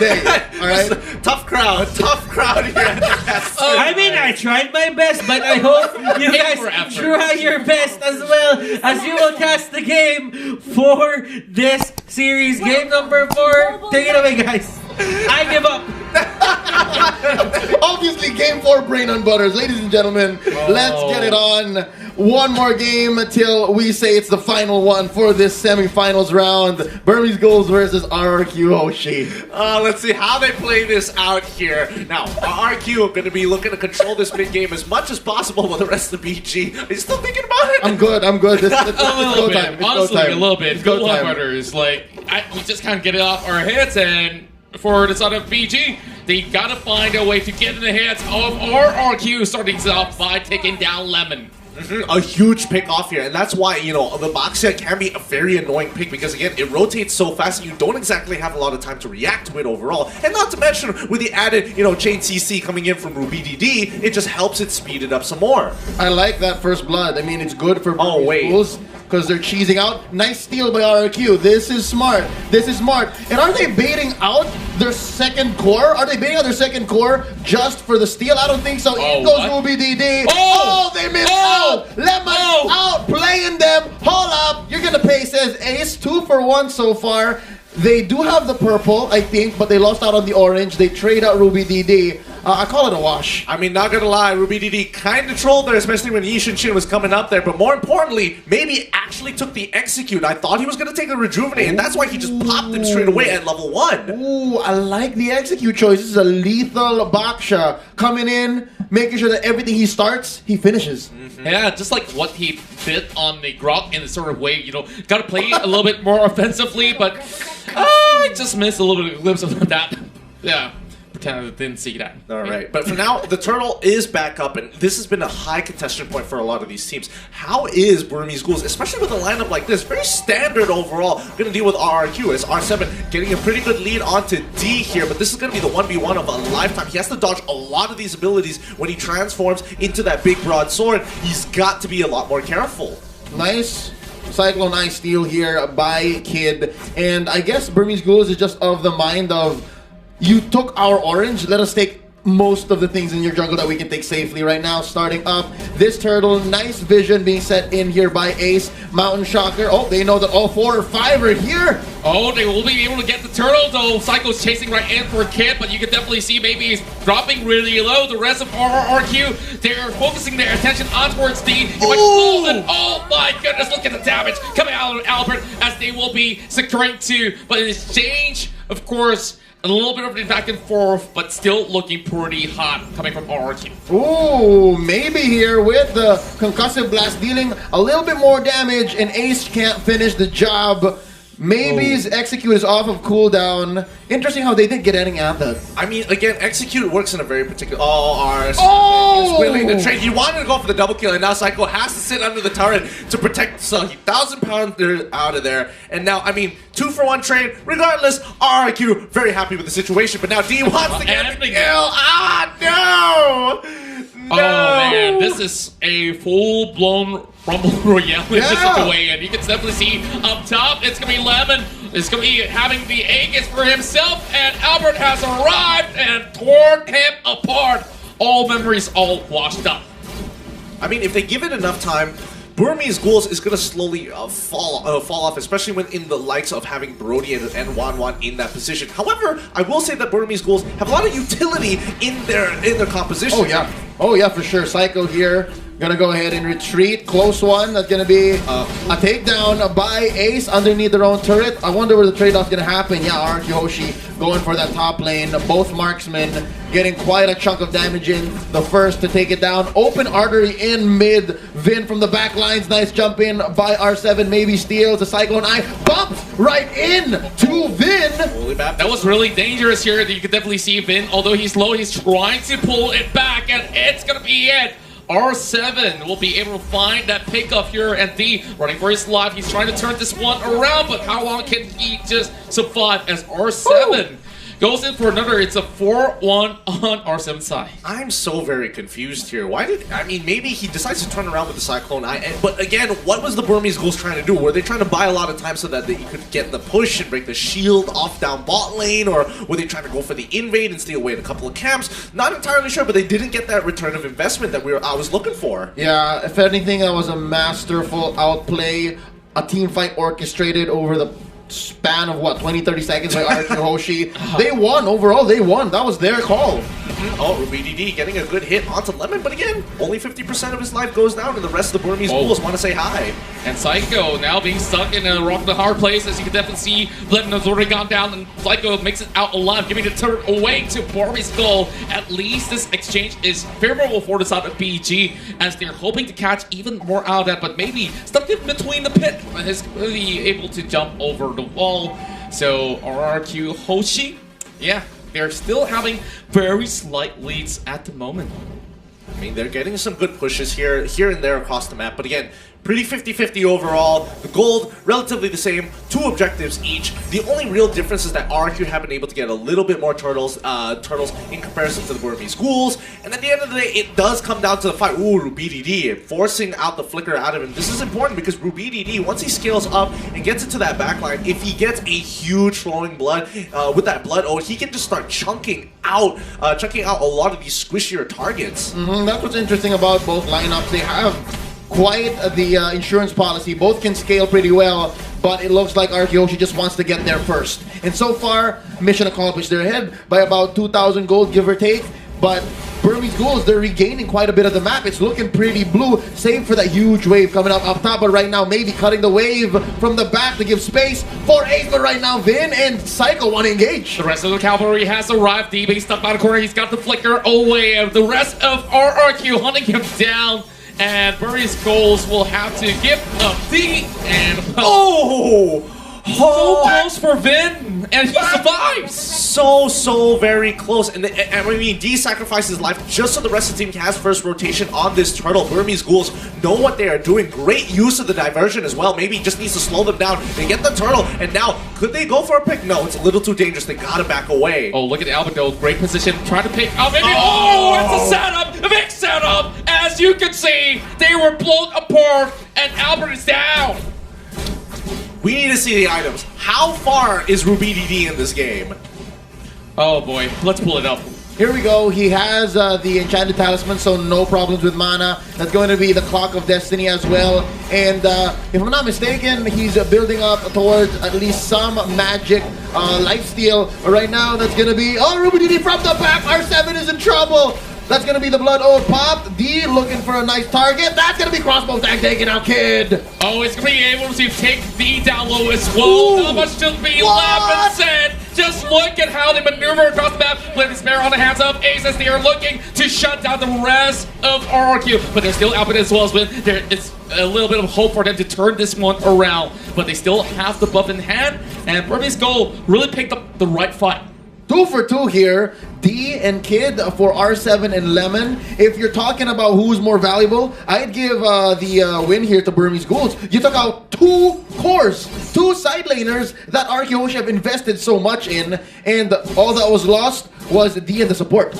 today. All right, tough crowd here. I mean, I tried my best, but I hope you guys try your best as well as you will cast the game for this series. Game number 4. Take it away, guys. I give up. Obviously, Game 4 Brain on Butters. Ladies and gentlemen, let's get it on. One more game until we say it's the final one for this semifinals round. Burmese Ghouls versus RRQ HOSHI. Let's see how they play this out here. Now, RRQ are going to be looking to control this mid game as much as possible with the rest of the BG. Are you still thinking about it? I'm good. A little bit. Honestly, a little bit. It's go time. Butters. Like, we just can't get it off our heads, and for the side of BG, they gotta find a way to get in the hands of RRQ, starting it off by taking down Lemon. A huge pick off here, and that's why, you know, the Boxia can be a very annoying pick because, again, it rotates so fast and you don't exactly have a lot of time to react to it overall. And not to mention, with the added, you know, chain CC coming in from Ruby DD, it just helps it speed it up some more. I like that first blood. I mean, it's good for Ghouls because they're cheesing out. Nice steal by RRQ. This is smart. This is smart. And are they baiting out their second core? Are they baiting out their second core just for the steal? I don't think so. In goes Ruby DD. Oh, they missed out. Lemon out, playing them. Hold up. You're going to pay, says Ace. 2 for 1 so far. They do have the purple, I think, but they lost out on the orange. They trade out Ruby DD. I call it a wash. I mean, not gonna lie, Ruby DD kind of trolled there, especially when Yishin Shin was coming up there. But more importantly, maybe actually took the execute. I thought he was gonna take the rejuvenate, and that's why he just popped him straight away at level 1. Ooh, I like the execute choice. This is a lethal Baksha coming in, making sure that everything he starts, he finishes. Yeah, just like what he did on the Grok in a sort of way, you know, gotta play a little bit more offensively, but I just missed a little bit of a glimpse of that. Yeah. Pretend I didn't see that. Alright, but for now, the turtle is back up, and this has been a high contestation point for a lot of these teams. How is Burmese Ghouls, especially with a lineup like this, very standard overall, going to deal with RRQ as R7 getting a pretty good lead onto D here, but this is going to be the 1v1 of a lifetime. He has to dodge a lot of these abilities when he transforms into that big broadsword. He's got to be a lot more careful. Nice. Cyclone Eye steal here by Kid, and I guess Burmese Ghouls is just of the mind of, you took our orange, let us take most of the things in your jungle that we can take safely right now. Starting up this turtle, nice vision being set in here by Ace. Mountain Shocker, oh, they know that all 4 or 5 are here. Oh, they will be able to get the turtle, though. Psycho's chasing right in for a Kid, but you can definitely see maybe he's dropping really low. The rest of RRQ, they're focusing their attention on towards D. Oh my goodness, look at the damage coming out of Albert as they will be securing 2. But in exchange, of course, a little bit of the back and forth, but still looking pretty hot coming from RRQ. Ooh, maybe here with the concussive blast dealing a little bit more damage, and Ace can't finish the job. Maybe his execute is off of cooldown. Interesting how they didn't get any at that. I mean, again, execute works in a very particular... He's willing to trade. He wanted to go for the double kill, and now Psycho has to sit under the turret to protect the 1,000-pounder out of there. And now, I mean, 2 for 1 trade. Regardless, RRQ very happy with the situation, but now D wants to get the kill. No! Oh man, this is a full-blown Rumble Royale in such a way, and you can definitely see up top, it's going to be Lemon. It's going to be having the Aegis for himself, and Albert has arrived and torn him apart. All memories all washed up. I mean, if they give it enough time, Burmese Ghouls is going to slowly fall off, especially when in the likes of having Brody and Wan in that position. However, I will say that Burmese Ghouls have a lot of utility in their composition. Oh yeah, for sure. Psycho here. Gonna go ahead and retreat. Close one. That's gonna be a takedown by Ace underneath their own turret. I wonder where the trade-off's gonna happen. Yeah, RRQ HOSHI going for that top lane. Both marksmen getting quite a chunk of damage in. The first to take it down. Open artery in mid. Vin from the back lines. Nice jump in by R7. Maybe steals. The Cyclone Eye bumped right in to Vin. That was really dangerous here. You could definitely see Vin. Although he's low, he's trying to pull it back, and it's gonna be it. R7 will be able to find that pickup here, and D running for his life. He's trying to turn this one around, but how long can he just survive as R7 goes in for another. It's a 4-1 on R7 side. I'm so very confused here. Maybe he decides to turn around with the Cyclone Eye, but again, what was the Burmese Ghouls trying to do? Were they trying to buy a lot of time so that he could get the push and break the shield off down bot lane, or were they trying to go for the invade and steal away a couple of camps? Not entirely sure, but they didn't get that return of investment that I was looking for. Yeah, if anything, that was a masterful outplay, a team fight orchestrated over the span of 20-30 seconds by RRQ HOSHI. They won overall. They won. That was their call. Oh, BDD getting a good hit onto Lemon, but again, only 50% of his life goes down, and the rest of the Burmese Ghouls want to say hi. And Psycho now being stuck in a rock the hard place, as you can definitely see. Lemon has already gone down, and Psycho makes it out alive, giving the turret away to Burmese Ghoul. At least this exchange is favorable for the side of BG, as they're hoping to catch even more out of that, but maybe stuck in between the pit is really able to jump over the wall. So RRQ HOSHI, yeah, they're still having very slight leads at the moment. I mean, they're getting some good pushes here and there across the map, but again, pretty 50-50 overall. The gold, relatively the same, 2 objectives each. The only real difference is that RRQ have been able to get a little bit more turtles in comparison to the Burmese Ghouls. And at the end of the day, it does come down to the fight. Ooh, RubyDD forcing out the flicker out of him. This is important because RubyDD, once he scales up and gets into that backline, if he gets a huge flowing blood with that blood, he can just start chunking out a lot of these squishier targets. That's what's interesting about both lineups. They have quite the insurance policy. Both can scale pretty well, but it looks like RRQ HOSHI just wants to get there first. And so far, mission accomplished. They're ahead by about 2,000 gold, give or take. But Burmese Ghouls, they're regaining quite a bit of the map. It's looking pretty blue, save for that huge wave coming up top. But right now, maybe cutting the wave from the back to give space for Ace. But right now, Vin and Psycho want to engage. The rest of the cavalry has arrived. DB stuck by the corner. He's got the flicker away. The rest of RRQ hunting him down. And Burmese Ghouls will have to give up D, and so close for Vin, and he survives. So very close. And I mean, D sacrificed his life just so the rest of the team has first rotation on this turtle. Burmese Ghouls know what they are doing. Great use of the diversion as well. Maybe he just needs to slow them down. They get the turtle, and now could they go for a pick? No, it's a little too dangerous. They gotta back away. Oh, look at Albert though. Great position. Trying to pick up. It's a setup. A big setup. As you can see, they were blown apart, and Albert is down. We need to see the items. How far is RubyDD in this game? Oh boy, let's pull it up. Here we go. He has the Enchanted Talisman, so no problems with mana. That's going to be the Clock of Destiny as well. And if I'm not mistaken, he's building up towards at least some magic lifesteal. Right now, that's going to be... Oh, RubyDD from the back. R7 is in trouble. That's going to be the Blood Ode pop. D looking for a nice target. That's going to be crossbow tag taking out Kid. Oh, it's going to be able to take D down low as well. Not much to be left said. Just look at how they maneuver across the map. Blade Despair on the hands of Ace as they are looking to shut down the rest of RRQ. But they're still out as well as Win. There is a little bit of hope for them to turn this one around. But they still have the buff in hand. And Burmese Ghoul really picked up the right fight. 2 for 2 here. D and Kid for R7 and Lemon. If you're talking about who's more valuable, I'd give the win here to Burmese Ghouls. You took out 2 cores, 2 side laners that RRQ HOSHI have invested so much in, and all that was lost was D and the support.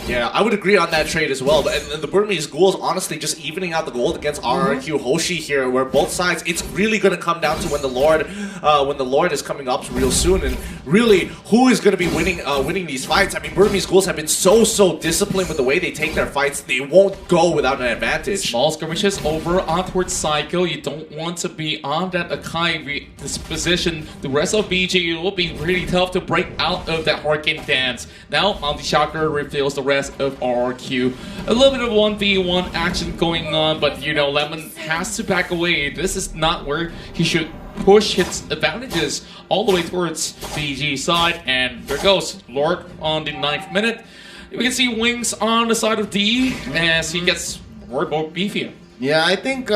Yeah, I would agree on that trade as well. And the Burmese Ghouls, honestly, just evening out the gold against RRQ HOSHI here, where both sides, it's really going to come down to when the Lord is coming up real soon, and really who is going to be winning these fights. I mean, Burmese Ghouls have been so disciplined with the way they take their fights. They won't go without an advantage. Small skirmishes over on towards Psycho. You don't want to be on that Akai disposition. The rest of BG, it will be really tough to break out of that Hurricane dance. Now, Mounty Shocker reveals the rest of RRQ. A little bit of 1v1 action going on, but you know, Lemon has to back away. This is not where he should push his advantages all the way towards BG side, and there goes Lord on the 9th minute. We can see Wings on the side of D as he gets more beefier. Yeah, I think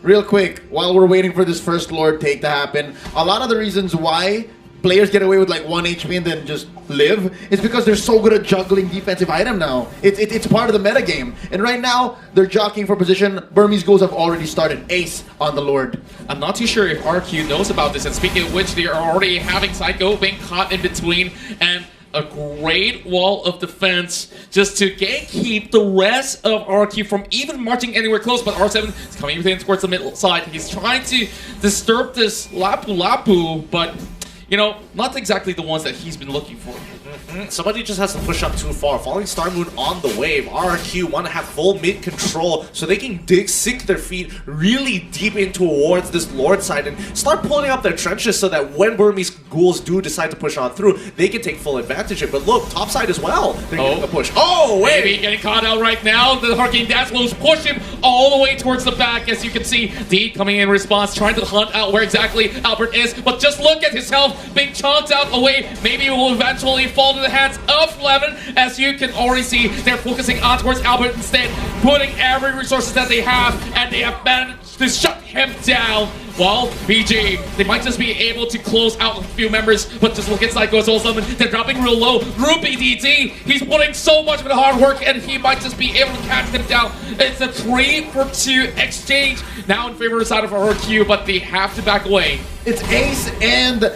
real quick, while we're waiting for this first Lord take to happen, a lot of the reasons why players get away with like 1 HP and then just live is because they're so good at juggling defensive item now. It's part of the meta game. And right now, they're jockeying for position. Burmese Ghouls have already started Ace on the Lord. I'm not too sure if RQ knows about this, and speaking of which, they are already having Psycho being caught in between, and a great wall of defense just to gatekeep the rest of RRQ from even marching anywhere close. But R7 is coming within towards the middle side. He's trying to disturb this Lapu, but you know, not exactly the ones that he's been looking for. Somebody just has to push up too far. Falling Star Moon on the wave. RRQ want to have full mid control so they can sink their feet really deep in towards this Lord side and start pulling up their trenches so that when Burmese ghouls do decide to push on through, they can take full advantage of it. But look, top side as well. They're getting a push. Oh, wait! Maybe getting caught out right now. The Hurricane Dance blows push him all the way towards the back. As you can see, D coming in response, trying to hunt out where exactly Albert is. But just look at his health being chunked out away. Maybe it will eventually fall to the hands of Lemon. As you can already see, they're focusing on towards Albert instead, putting every resources that they have, and they have managed to shut him down. While BG, they might just be able to close out a few members, but just look at Psycho's Lemon. They're dropping real low. Ruby DD, he's putting so much of the hard work, and he might just be able to catch them down. It's a 3-for-2 exchange now in favor of the side of RRQ, but they have to back away. It's Ace and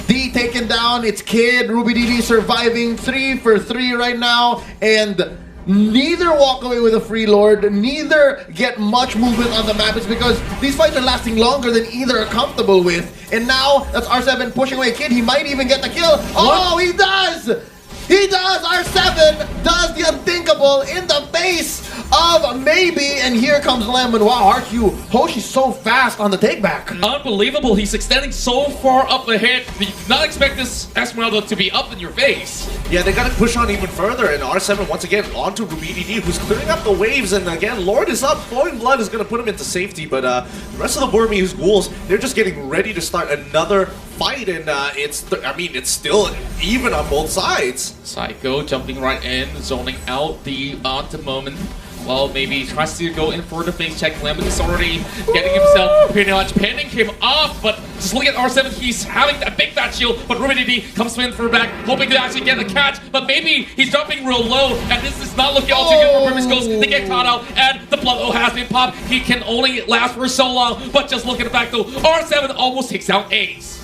D taken down. It's Kid, Ruby DD surviving 3-for-3 right now, and neither walk away with a free Lord, neither get much movement on the map. It's because these fights are lasting longer than either are comfortable with. And now that's R7 pushing away Kid. He might even get the kill. Oh, he does! He does! R7 does the unthinkable in the face of maybe, and here comes Lemon. Wow, RQ, HOSHI's so fast on the takeback. Unbelievable, he's extending so far up ahead. You did not expect this Esmeralda to be up in your face. Yeah, they gotta push on even further, and R7 once again onto Ruby DD, who's clearing up the waves, and again, Lord is up. Flowing Blood is gonna put him into safety, but the rest of the Burmese ghouls, they're just getting ready to start another fight, and it's still even on both sides. Psycho jumping right in, zoning out the at moment. Well, maybe he tries to go in for the face check. Lemon is already getting himself pretty much pinning him off, but just look at R7, he's having that big fat shield, but Ruby DD comes in for back, hoping to actually get a catch, but maybe he's jumping real low, and this is not looking all too good for Burmese Ghouls. They get caught out, and the blood has been popped. He can only last for so long, but just look at the back though, R7 almost takes out Ace.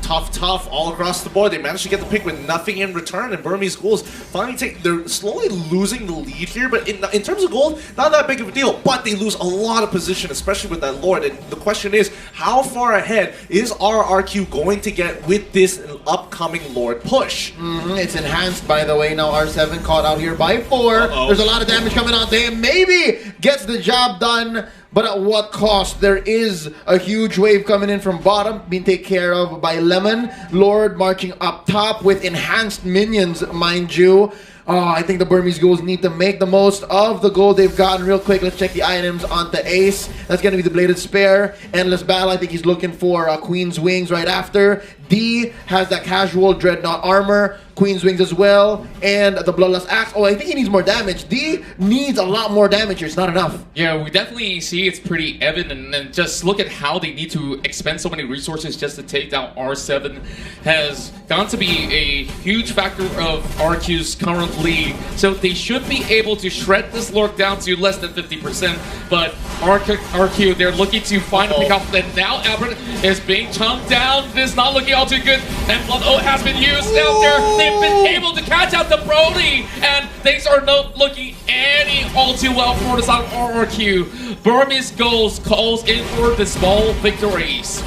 Tough all across the board. They managed to get the pick with nothing in return, and Burmese ghouls finally they're slowly losing the lead here, but in terms of gold, not that big of a deal, but they lose a lot of position, especially with that Lord, and the question is, how far ahead is RRQ going to get with this upcoming Lord push? It's enhanced, by the way. Now R7 caught out here by 4. There's a lot of damage coming on to him. Maybe gets the job done, but at what cost? There is a huge wave coming in from bottom, being taken care of by Lemon. Lord marching up top with enhanced minions, mind you. I think the Burmese ghouls need to make the most of the gold they've gotten real quick. Let's check the items onto Ace. That's going to be the Bladed Spear. Endless Battle, I think he's looking for Queen's Wings right after. D has that casual Dreadnought armor. Queen's Wings as well, and the Bloodlust Axe. Oh, I think he needs more damage. D needs a lot more damage here. It's not enough. Yeah, we definitely see it's pretty evident, and just look at how they need to expend so many resources just to take down R7 has gone to be a huge factor of RQ's current lead. So they should be able to shred this Lord down to less than 50%, but RQ, they're looking to find a pick up, and now Albert is being chunked down. This is not looking all too good, and Blood O has been used out there. They've been able to catch out the Brody, and things are not looking any all too well for the side of RRQ. Burmese Ghouls calls in for the small victories.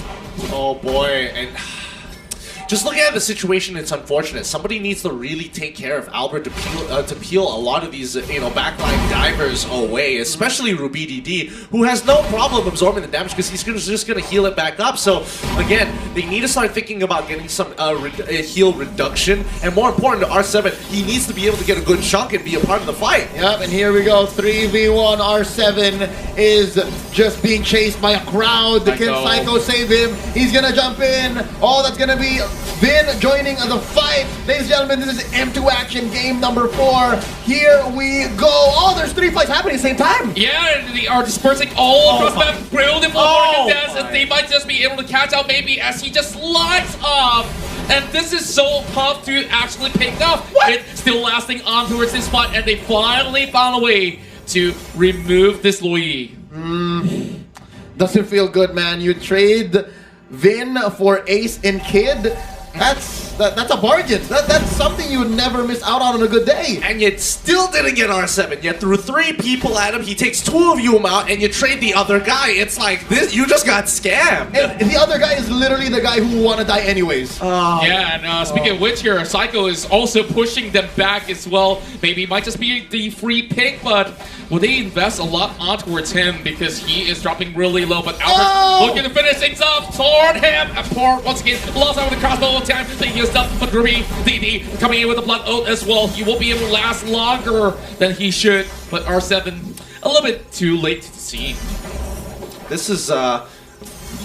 Oh boy, and just looking at the situation, it's unfortunate. Somebody needs to really take care of Albert to peel a lot of these, backline divers away, especially Ruby DD, who has no problem absorbing the damage because he's just going to heal it back up. So, again, they need to start thinking about getting some heal reduction. And more important to R7, he needs to be able to get a good chunk and be a part of the fight. Yep, and here we go. 3v1. R7 is just being chased by a crowd. Can Psycho save him? He's going to jump in. Oh, that's going to be Vin joining the fight. Ladies and gentlemen, this is M2 Action game number 4. Here we go. Oh, there's 3 fights happening at the same time. Yeah, they are dispersing all across the map. Beautiful dance, and they might just be able to catch out maybe as he just slides off. And this is so tough to actually pick up. It's still lasting on towards this spot, and they finally found a way to remove this Louis. Doesn't feel good, man. You trade Vin for Ace and Kid. That's That's a bargain. That's something you would never miss out on a good day. And you still didn't get R7. You threw 3 people at him. He takes 2 of you out, and you trade the other guy. It's like this. You just got scammed. And the other guy is literally the guy who want to die anyways. Yeah, and speaking of which here, Psycho is also pushing them back as well. Maybe it might just be the free pick, but will they invest a lot on towards him because he is dropping really low, but Albert looking to finish things off toward him. And Poor, once again, lost out with the crossbow time. Thinking of stuff, but Ruby, DD coming in with the blood oath as well. He won't be able to last longer than he should, but R7 a little bit too late to see. This is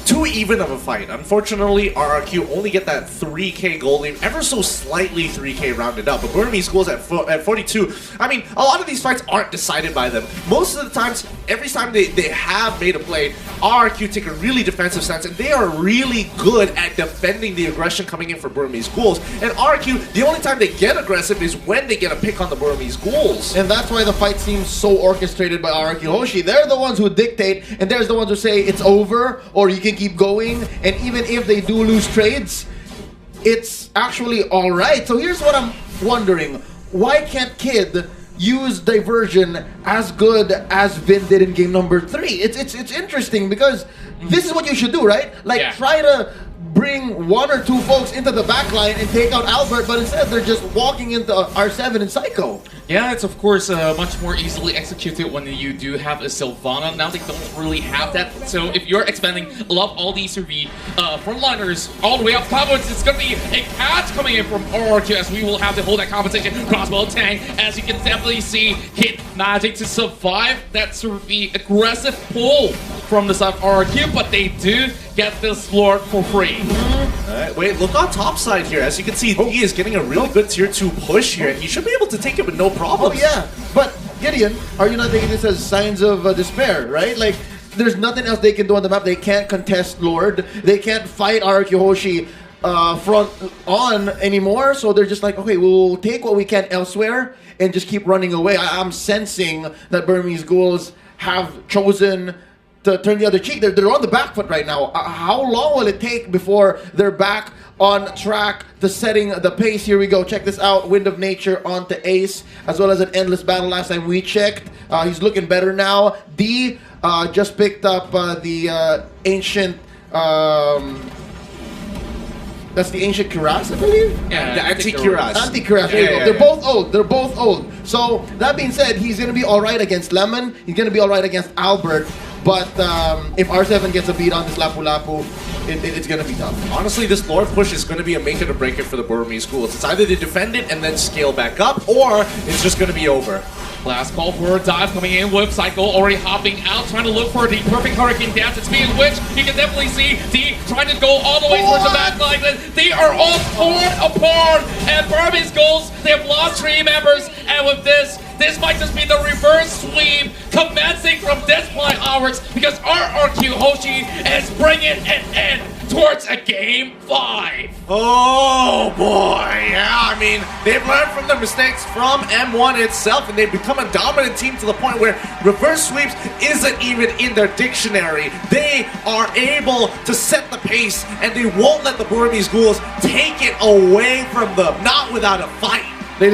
too even of a fight. Unfortunately, RRQ only get that 3k gold lead, ever so slightly 3k rounded up, but Burmese Ghouls at 42. I mean, a lot of these fights aren't decided by them. Most of the times, every time they have made a play, RRQ take a really defensive stance, and they are really good at defending the aggression coming in for Burmese Ghouls. And RRQ, the only time they get aggressive is when they get a pick on the Burmese Ghouls. And that's why the fight seems so orchestrated by RRQ HOSHI. They're the ones who dictate, and they're the ones who say it's over, or you can keep going. And even if they do lose trades, it's actually alright. So here's what I'm wondering. Why can't Kid use diversion as good as Vin did in game number 3? It's interesting because this is what you should do, right? Like, try to bring 1 or 2 folks into the back line and take out Albert, but instead they're just walking into R7 and Psycho. Yeah, it's of course much more easily executed when you do have a Sylvana. Now they don't really have that, so if you're expanding a lot of all these frontliners all the way up top, it's going to be a catch coming in from RRQ as we will have to hold that compensation. Crossbow tank, as you can definitely see, hit magic to survive that sort of the aggressive pull from the side of RRQ, but they do get this Lord for free. Alright, wait, look on top side here. As you can see, he is getting a really good tier 2 push here, and he should be able to take it with no problem. Oh yeah, but Gideon, are you not taking this as signs of despair, right? Like, there's nothing else they can do on the map. They can't contest Lord. They can't fight RRQ HOSHI front on anymore, so they're just like, okay, we'll take what we can elsewhere and just keep running away. I'm sensing that Burmese Ghouls have chosen to turn the other cheek. They're on the back foot right now. How long will it take before they're back on track to setting the pace? Here we go. Check this out. Wind of Nature onto Ace, as well as an endless battle last time we checked. He's looking better now. D just picked up the ancient... that's the ancient Cuirass, I believe? Yeah, the anti-Cuirass. Anti-Cuirass, there you go. They're both old. They're both old. So, that being said, he's going to be alright against Lemon. He's going to be alright against Albert. But if R7 gets a beat on this Lapu Lapu, it's going to be tough. Honestly, this Lord push is going to be a make it or break it for the Burmese Ghouls. It's either they defend it and then scale back up, or it's just going to be over. Last call for a dive coming in with Psycho already hopping out, trying to look for the perfect Hurricane dance. It's being which you can definitely see D trying to go all the way towards the back line. They are all torn apart, and Burmese Ghouls, they have lost 3 members, and with this might just be the reverse sweep commencing from this point onwards, because RRQ HOSHI is bringing it in towards a Game 5. Oh boy, yeah, I mean, they've learned from their mistakes from M1 itself, and they've become a dominant team to the point where reverse sweeps isn't even in their dictionary. They are able to set the pace, and they won't let the Burmese Ghouls take it away from them, not without a fight.